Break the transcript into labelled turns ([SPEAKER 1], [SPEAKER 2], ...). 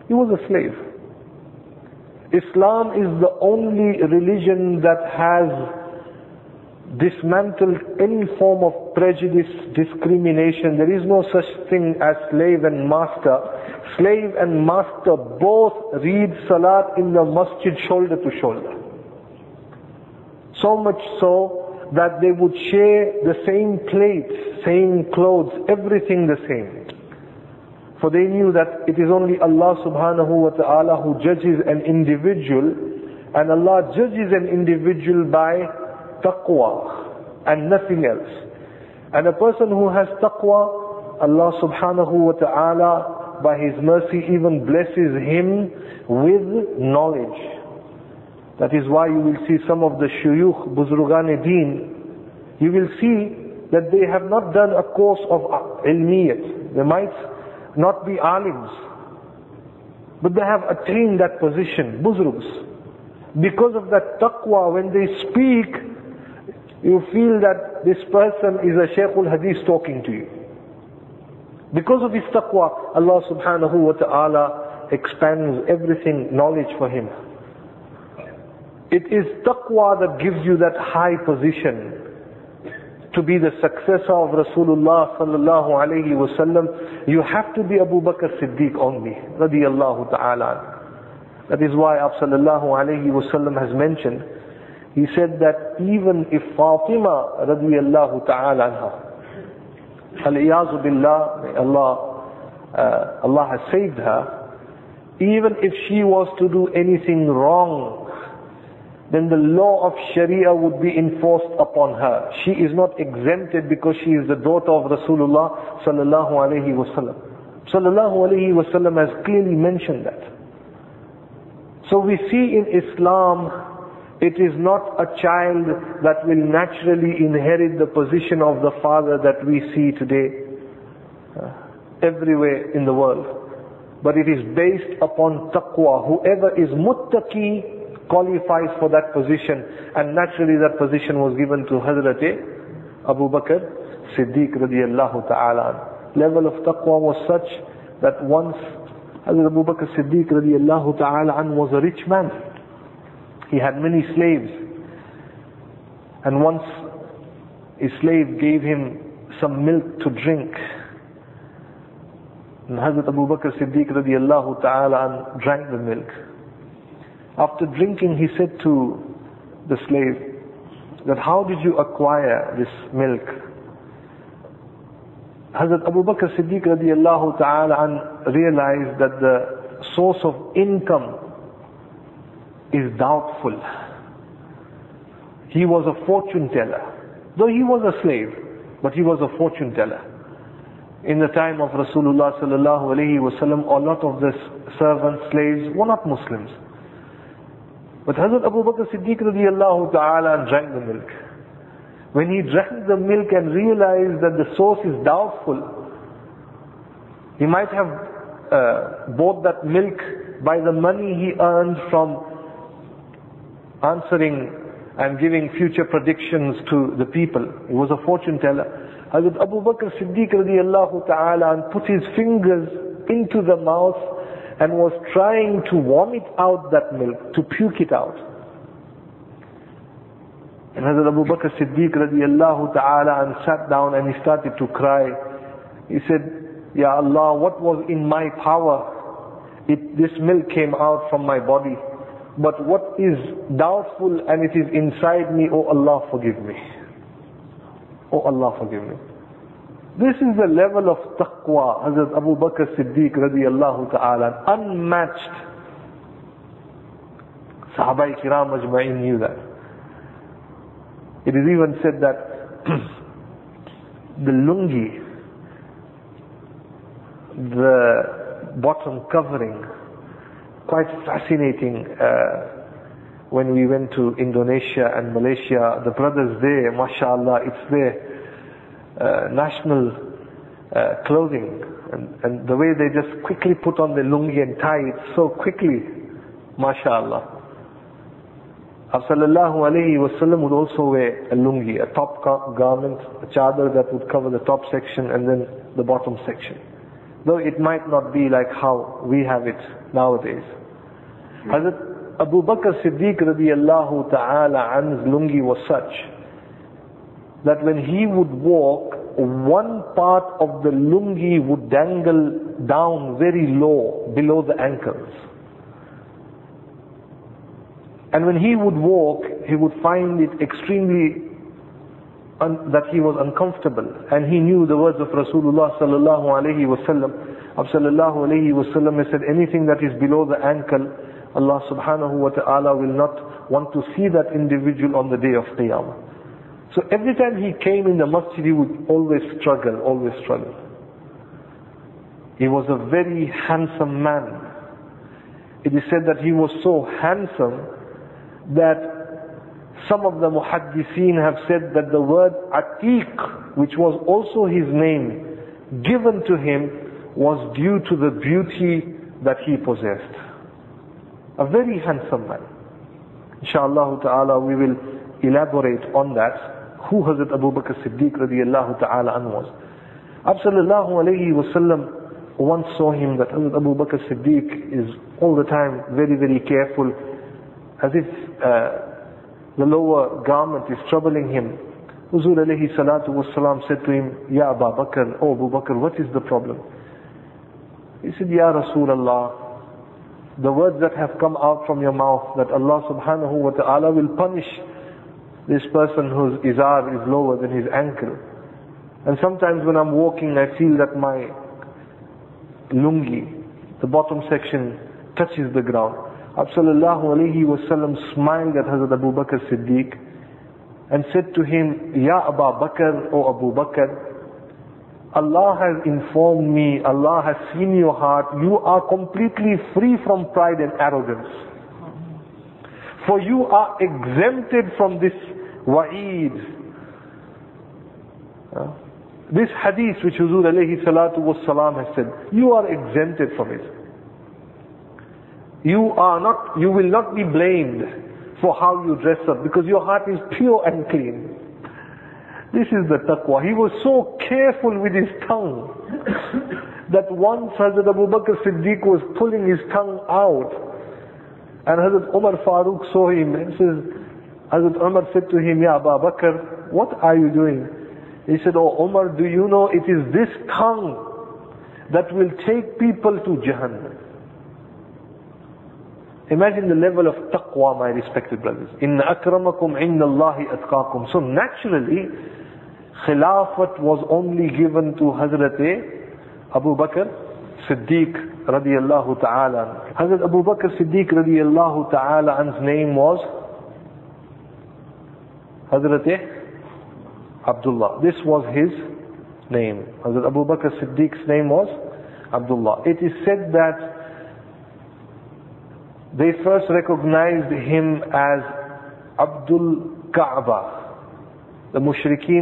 [SPEAKER 1] He was a slave. Islam is the only religion that has dismantled any form of prejudice, discrimination. There is no such thing as slave and master. Slave and master both read salat in the masjid shoulder to shoulder. So much so that they would share the same plates, same clothes, everything the same. For they knew that it is only Allah subhanahu wa ta'ala who judges an individual, and Allah judges an individual by taqwa and nothing else. And a person who has taqwa, Allah subhanahu wa ta'ala by His mercy even blesses him with knowledge. That is why you will see some of the shuyukh, buzrugan-e-deen, you will see that they have not done a course of ilmiyat. They might not be alims, but they have attained that position, buzrugs. Because of that taqwa, when they speak, you feel that this person is a Shaykhul Hadith talking to you. Because of his taqwa, Allah subhanahu wa ta'ala expands everything, knowledge for him. It is taqwa that gives you that high position to be the successor of Rasulullah sallallahu alayhi wa sallam. You have to be Abu Bakr Siddiq only, radiyallahu ta'ala. That is why Abu sallallahu alayhi wa sallam has mentioned, he said that even if Fatima radiyallahu ta'ala anha, al-iyazu billah, may Allah has saved her, even if she was to do anything wrong, then the law of Sharia would be enforced upon her. She is not exempted because she is the daughter of Rasulullah sallallahu alayhi wa sallam. Sallallahu alayhi wa sallam has clearly mentioned that. So we see in Islam, it is not a child that will naturally inherit the position of the father that we see today everywhere in the world. But it is based upon taqwa. Whoever is muttaqi qualifies for that position, and naturally that position was given to Hazrat Abu Bakr Siddiq radiyallahu ta'ala. Level of taqwa was such that once Hazrat Abu Bakr Siddiq radiyallahu ta'ala was a rich man. He had many slaves, and once a slave gave him some milk to drink, and Hazrat Abu Bakr Siddiq radiyallahu ta'ala drank the milk. After drinking, he said to the slave that, how did you acquire this milk? Hazrat Abu Bakr Siddiq radiyallahu ta'ala realized that the source of income is doubtful. He was a fortune teller. Though he was a slave, but he was a fortune teller. In the time of Rasulullah sallallahu alayhi wa sallam, a lot of the servants, slaves were not Muslims. But Hazrat Abu Bakr Siddiq radiyallahu ta'ala drank the milk. When he drank the milk and realized that the source is doubtful, he might have bought that milk by the money he earned from answering and giving future predictions to the people. He was a fortune teller. Hazrat Abu Bakr Siddiq radiyallahu ta'ala put his fingers into the mouth and was trying to vomit out that milk, to puke it out. And Hazrat Abu Bakr Siddiq radiyallahu ta'ala sat down and he started to cry. He said, Ya Allah, what was in my power? This milk came out from my body. But what is doubtful and it is inside me, oh Allah forgive me. Oh Allah forgive me. This is the level of taqwa, Hazrat Abu Bakr Siddiq radiyallahu ta'ala, unmatched. Sahabai kiram ajma'in knew that. It is even said that the lungi, the bottom covering, quite fascinating. When we went to Indonesia and Malaysia, the brothers there, mashallah, it's their national clothing, and the way they just quickly put on the lungi and tie it so quickly, mashallah. Sallallahu alayhi wa sallam would also wear a lungi, a top garment, a chadar that would cover the top section and then the bottom section. though it might not be like how we have it nowadays. Hazrat Abu Bakr Siddiq radiallahu ta'ala an's lungi was such that when he would walk, one part of the lungi would dangle down very low below the ankles. And when he would walk, he would find it extremely that he was uncomfortable. And he knew the words of Rasulullah sallallahu alayhi wa sallam. Sallallahu alayhi wa sallam said, anything that is below the ankle, Allah subhanahu wa ta'ala will not want to see that individual on the day of Qiyamah. So every time he came in the masjid, he would always struggle, always struggle. He was a very handsome man. It is said that he was so handsome that some of the muhaddithin have said that the word Atiq, which was also his name, given to him, was due to the beauty that he possessed. A very handsome man. Inshallah ta'ala we will elaborate on that, who Hazrat Abu Bakr Siddiq radiallahu ta'ala anhu was. Sallallahu alayhi wa sallam once saw him that Hazrat Abu Bakr Siddiq is all the time very, very careful, as if the lower garment is troubling him. Huzur alayhi salatu wassalam said to him, Ya Abu Bakr, oh Abu Bakr, what is the problem? He said, Ya Rasulullah, the words that have come out from your mouth, that Allah subhanahu wa ta'ala will punish this person whose izar is lower than his ankle. And sometimes when I'm walking, I feel that my lungi, the bottom section, touches the ground. Sallallahu alayhi wa sallam smiled at Hazrat Abu Bakr Siddiq and said to him, Ya Abu Bakr, O Abu Bakr, Allah has informed me, Allah has seen your heart, you are completely free from pride and arrogance. For you are exempted from this wa'id. This hadith which Huzur alayhi salatu wassalam has said, you are exempted from it. You will not be blamed for how you dress up, because your heart is pure and clean. This is the taqwa. He was so careful with his tongue that once Hazrat Abu Bakr Siddiq was pulling his tongue out, and Hazrat Umar Farooq saw him and says, Hazrat Umar said to him, Ya Abu Bakr, what are you doing? He said, Oh Umar, do you know it is this tongue that will take people to Jahannam? Imagine the level of taqwa, my respected brothers. Inna akramakum inna Allahi atqakum. So naturally, Khilafat was only given to Hazrat Abu Bakr Siddiq radiyallahu ta'ala. Hazrat Abu Bakr Siddiq radiyallahu ta'ala an's name was Hazrat Abdullah. This was his name. Hazrat Abu Bakr Siddiq's name was Abdullah. It is said that they first recognized him as Abdul Kaaba. The mushrikeen